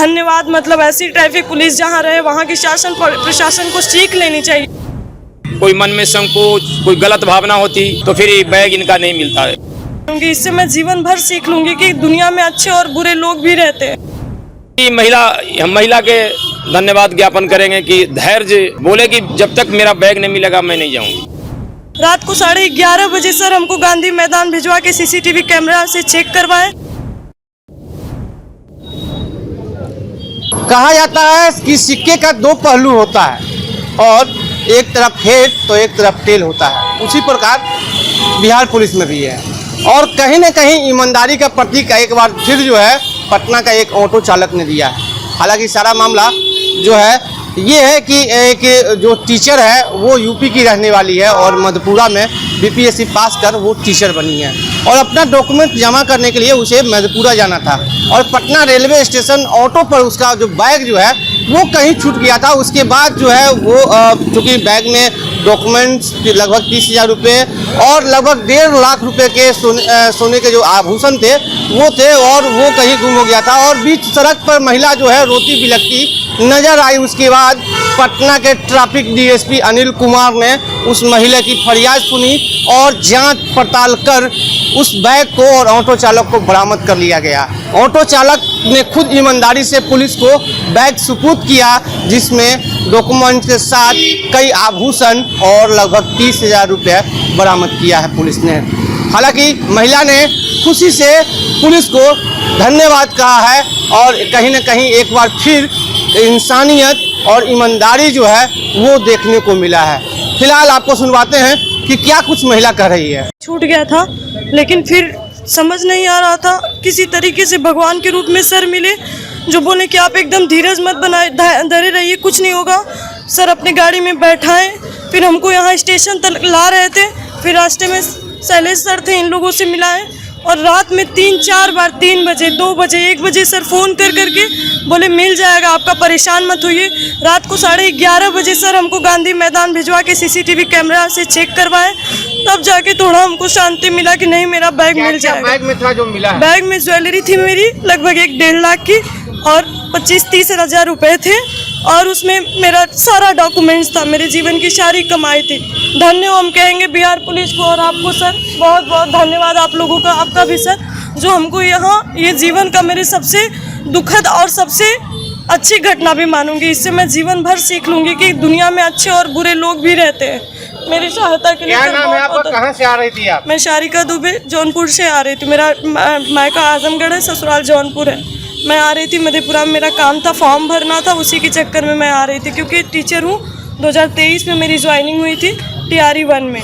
धन्यवाद। मतलब ऐसी ट्रैफिक पुलिस जहाँ रहे वहाँ की शासन प्रशासन को सीख लेनी चाहिए। कोई मन में संकोच, कोई गलत भावना होती तो फिर ये बैग इनका नहीं मिलता है, क्योंकि इससे मैं जीवन भर सीख लूंगी कि दुनिया में अच्छे और बुरे लोग भी रहते हैं। हम महिला के धन्यवाद ज्ञापन करेंगे कि धैर्य बोले कि जब तक मेरा बैग नहीं मिलेगा मैं नहीं जाऊंगी। रात को 11:30 बजे सर हमको गांधी मैदान भिजवा के सीसीटीवी कैमरा से चेक करवाए। कहा जाता है कि सिक्के का दो पहलू होता है और एक तरफ हेड तो एक तरफ टेल होता है। उसी प्रकार बिहार पुलिस में भी है और कहीं न कहीं ईमानदारी का प्रतीक एक बार फिर जो है पटना का एक ऑटो चालक ने दिया है। हालांकि सारा मामला जो है ये है कि एक जो टीचर है वो यूपी की रहने वाली है और मधेपुरा में बीपीएससी पास कर वो टीचर बनी है और अपना डॉक्यूमेंट जमा करने के लिए उसे मधेपुरा जाना था और पटना रेलवे स्टेशन ऑटो पर उसका जो बैग जो है वो कहीं छूट गया था। उसके बाद जो है वो चूँकि बैग में डॉक्यूमेंट्स लगभग 30,000 रुपये और लगभग 1.5 लाख रुपए के सोने के जो आभूषण थे वो थे और वो कहीं गुम हो गया था और बीच सड़क पर महिला जो है रोती बिलखती नजर आई। उसके बाद पटना के ट्रैफिक डीएसपी अनिल कुमार ने उस महिला की फरियाद सुनी और जांच पड़ताल कर उस बैग को और ऑटो चालक को बरामद कर लिया गया। ऑटो चालक ने खुद ईमानदारी से पुलिस को बैग सुपुर्द किया जिसमें डॉक्यूमेंट के साथ कई आभूषण और लगभग 30,000 रुपये बरामद किया है पुलिस ने। हालांकि महिला ने खुशी से पुलिस को धन्यवाद कहा है और कहीं न कहीं एक बार फिर इंसानियत और ईमानदारी जो है वो देखने को मिला है। फिलहाल आपको सुनवाते हैं कि क्या कुछ महिला कह रही है। छूट गया था लेकिन फिर समझ नहीं आ रहा था, किसी तरीके से भगवान के रूप में सर मिले जो बोले कि आप एकदम धीरज मत बनाए, धरे रहिए, कुछ नहीं होगा। सर अपनी गाड़ी में बैठाएं, फिर हमको यहाँ स्टेशन तक ला रहे थे। फिर रास्ते में शैलेश सर थे, इन लोगों से मिलाए और रात में 3-4 बार 3 बजे 2 बजे 1 बजे सर फ़ोन करके बोले मिल जाएगा, आपका परेशान मत होइए। रात को 11:30 बजे सर हमको गांधी मैदान भिजवा के सीसीटीवी कैमरा से चेक करवाए, तब जाके थोड़ा हमको शांति मिला कि नहीं मेरा बैग मिल जाएगा। बैग में था जो मिला है? बैग में ज्वेलरी थी मेरी लगभग 1-1.5 लाख की और 25-30 हज़ार रुपये थे और उसमें मेरा सारा डॉक्यूमेंट्स था, मेरे जीवन की सारी कमाई थी। धन्य हम कहेंगे बिहार पुलिस को और आपको सर, बहुत बहुत धन्यवाद आप लोगों का, आपका भी सर, जो हमको यहाँ ये जीवन का मेरे सबसे दुखद और सबसे अच्छी घटना भी मानूंगी। इससे मैं जीवन भर सीख लूँगी कि दुनिया में अच्छे और बुरे लोग भी रहते हैं। मेरी सहायता के लिए क्या नाम है आपका? कहाँ से आ रही थी आप? मैं शारिका दुबे जौनपुर से आ रही थी। मेरा मायका आजमगढ़ है, ससुराल जौनपुर है। मैं आ रही थी मधेपुरा में, मेरा काम था, फॉर्म भरना था, उसी के चक्कर में मैं आ रही थी क्योंकि टीचर हूँ। 2023 में मेरी ज्वाइनिंग हुई थी TRE 1 में।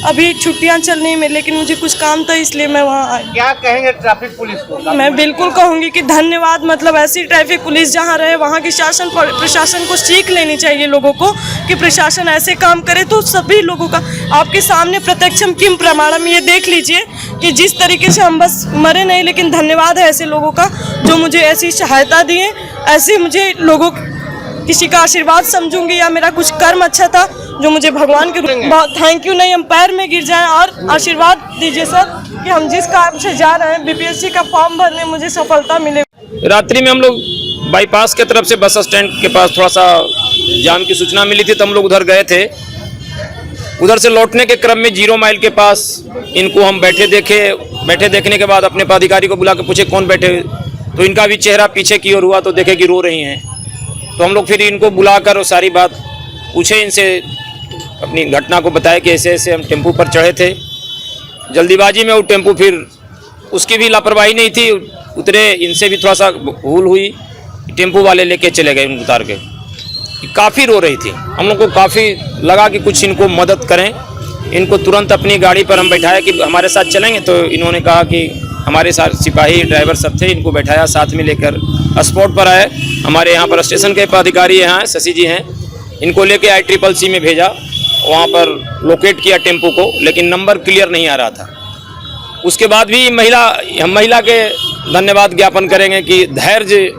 अभी छुट्टियां चल रही हैं लेकिन मुझे कुछ काम था इसलिए मैं वहाँ आई। क्या कहेंगे ट्रैफिक पुलिस को? मैं बिल्कुल कहूँगी कि धन्यवाद। मतलब ऐसी ट्रैफिक पुलिस जहाँ रहे वहाँ की शासन प्रशासन को सीख लेनी चाहिए लोगों को कि प्रशासन ऐसे काम करे तो सभी लोगों का आपके सामने प्रत्यक्षम किम प्रमाणम, ये देख लीजिए कि जिस तरीके से हम बस मरे नहीं, लेकिन धन्यवाद है ऐसे लोगों का जो मुझे ऐसी सहायता दिए। ऐसे मुझे लोगों किसी का आशीर्वाद समझूंगी या मेरा कुछ कर्म अच्छा था जो मुझे भगवान के थैंक यू नहीं, हम पैर में गिर जाएं और आशीर्वाद दीजिए सर कि हम जिस काम से जा रहे हैं बीपीएससी का फॉर्म भरने मुझे सफलता मिले। रात्रि में हम लोग बाईपास के तरफ से बस स्टैंड के पास थोड़ा सा जाम की सूचना मिली थी तो हम लोग उधर गए थे। उधर से लौटने के क्रम में 0 माइल के पास इनको हम बैठे देखने के बाद अपने पदाधिकारी को बुला के पूछे कौन बैठे, तो इनका भी चेहरा पीछे की ओर हुआ तो देखे कि रो रही हैं। तो हम लोग फिर इनको बुलाकर सारी बात पूछे, इनसे अपनी घटना को बताया कि ऐसे ऐसे हम टेम्पू पर चढ़े थे, जल्दीबाजी में वो टेम्पू फिर उसकी भी लापरवाही नहीं थी, उतरे, इनसे भी थोड़ा सा भूल हुई, टेम्पू वाले लेके चले गए उनको उतार के। काफ़ी रो रही थी, हम लोग को काफ़ी लगा कि कुछ इनको मदद करें। इनको तुरंत अपनी गाड़ी पर हम बैठाया कि हमारे साथ चलेंगे, तो इन्होंने कहा कि हमारे साथ सिपाही ड्राइवर सब थे, इनको बैठाया, साथ में लेकर स्पॉट पर आए। हमारे यहाँ पर स्टेशन के पदाधिकारी यहाँ शशि जी हैं, इनको लेके ICCC में भेजा, वहाँ पर लोकेट किया टेम्पो को, लेकिन नंबर क्लियर नहीं आ रहा था। उसके बाद भी हम महिला के धन्यवाद ज्ञापन करेंगे कि धैर्य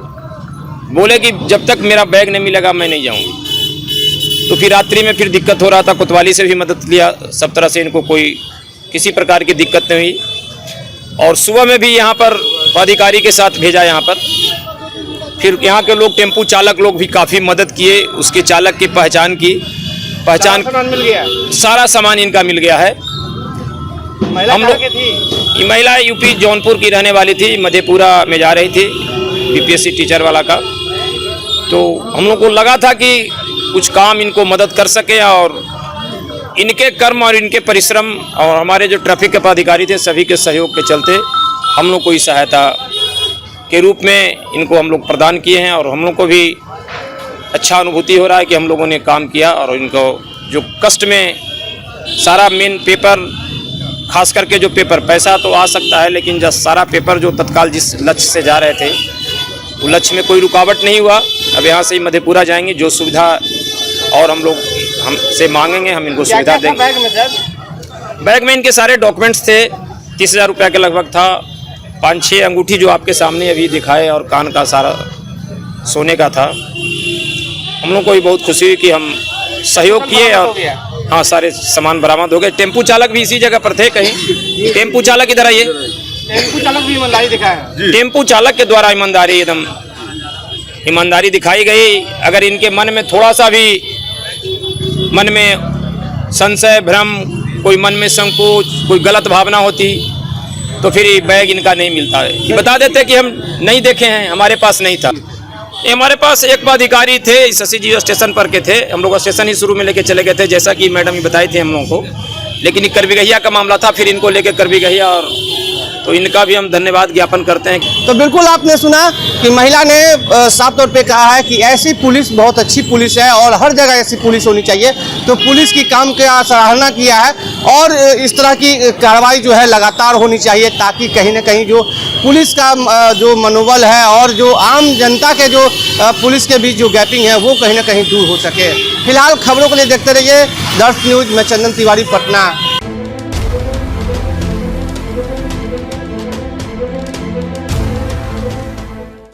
बोले कि जब तक मेरा बैग नहीं मिलेगा मैं नहीं जाऊँगी। तो फिर रात्रि में फिर दिक्कत हो रहा था, कोतवाली से भी मदद लिया, सब तरह से इनको कोई किसी प्रकार की दिक्कत नहीं हुई। और सुबह में भी यहाँ पर पदाधिकारी के साथ भेजा यहाँ पर, फिर यहाँ के लोग टेम्पू चालक लोग भी काफ़ी मदद किए, उसके चालक की पहचान की। पहचान सामान मिल गया। सारा सामान इनका मिल गया है। महिला हम कहाँ लोग की थी? ये महिला यूपी जौनपुर की रहने वाली थी, मधेपुरा में जा रही थी बीपीएससी टीचर वाला का। तो हम लोग को लगा था कि कुछ काम इनको मदद कर सके, और इनके कर्म और इनके परिश्रम और हमारे जो ट्रैफिक के पदाधिकारी थे सभी के सहयोग के चलते हम लोग को इस सहायता के रूप में इनको हम लोग प्रदान किए हैं। और हम लोग को भी अच्छा अनुभूति हो रहा है कि हम लोगों ने काम किया, और इनको जो कष्ट में सारा मेन पेपर, खास करके जो पेपर, पैसा तो आ सकता है लेकिन जब सारा पेपर जो तत्काल जिस लक्ष्य से जा रहे थे वो लक्ष्य में कोई रुकावट नहीं हुआ। अब यहाँ से ही मधेपुरा जाएंगे, जो सुविधा और हम लोग हमसे मांगेंगे हम इनको सुविधा देंगे। बैग में सर? बैग में इनके सारे डॉक्यूमेंट्स थे, 30,000 रुपये के लगभग था, 5-6 अंगूठी जो आपके सामने अभी दिखाए, और कान का सारा सोने का था। हम लोग को भी बहुत खुशी हुई कि हम सहयोग किए, और हाँ सारे सामान बरामद हो गए। टेम्पू चालक भी इसी जगह पर थे कहीं। टेम्पू चालक इधर आइए। टेम्पू चालक भी ईमानदारी दिखाया। टेम्पू चालक के द्वारा ईमानदारी, एकदम ईमानदारी दिखाई गई। अगर इनके मन में थोड़ा सा भी मन में संशय, भ्रम, कोई मन में संकोच, कोई गलत भावना होती तो फिर ये बैग इनका नहीं मिलता है। ये बता देते कि हम नहीं देखे हैं, हमारे पास नहीं था। ये हमारे पास एक पदाधिकारी थे, शशि जी स्टेशन पर के थे। हम लोग स्टेशन ही शुरू में लेके चले गए थे, जैसा कि मैडम ही बताई थी हम लोगों को। लेकिन ये करबीगहिया का मामला था, फिर इनको लेके करबीगहिया, और तो इनका भी हम धन्यवाद ज्ञापन करते हैं। तो बिल्कुल आपने सुना कि महिला ने साफ तौर पे कहा है कि ऐसी पुलिस बहुत अच्छी पुलिस है और हर जगह ऐसी पुलिस होनी चाहिए। तो पुलिस की काम का सराहना किया है, और इस तरह की कार्रवाई जो है लगातार होनी चाहिए, ताकि कहीं ना कहीं जो पुलिस का जो मनोबल है और जो आम जनता के जो पुलिस के बीच जो गैपिंग है वो कहीं ना कहीं दूर हो सके। फिलहाल खबरों के लिए देखते रहिए दर्श न्यूज में। चंदन तिवारी, पटना।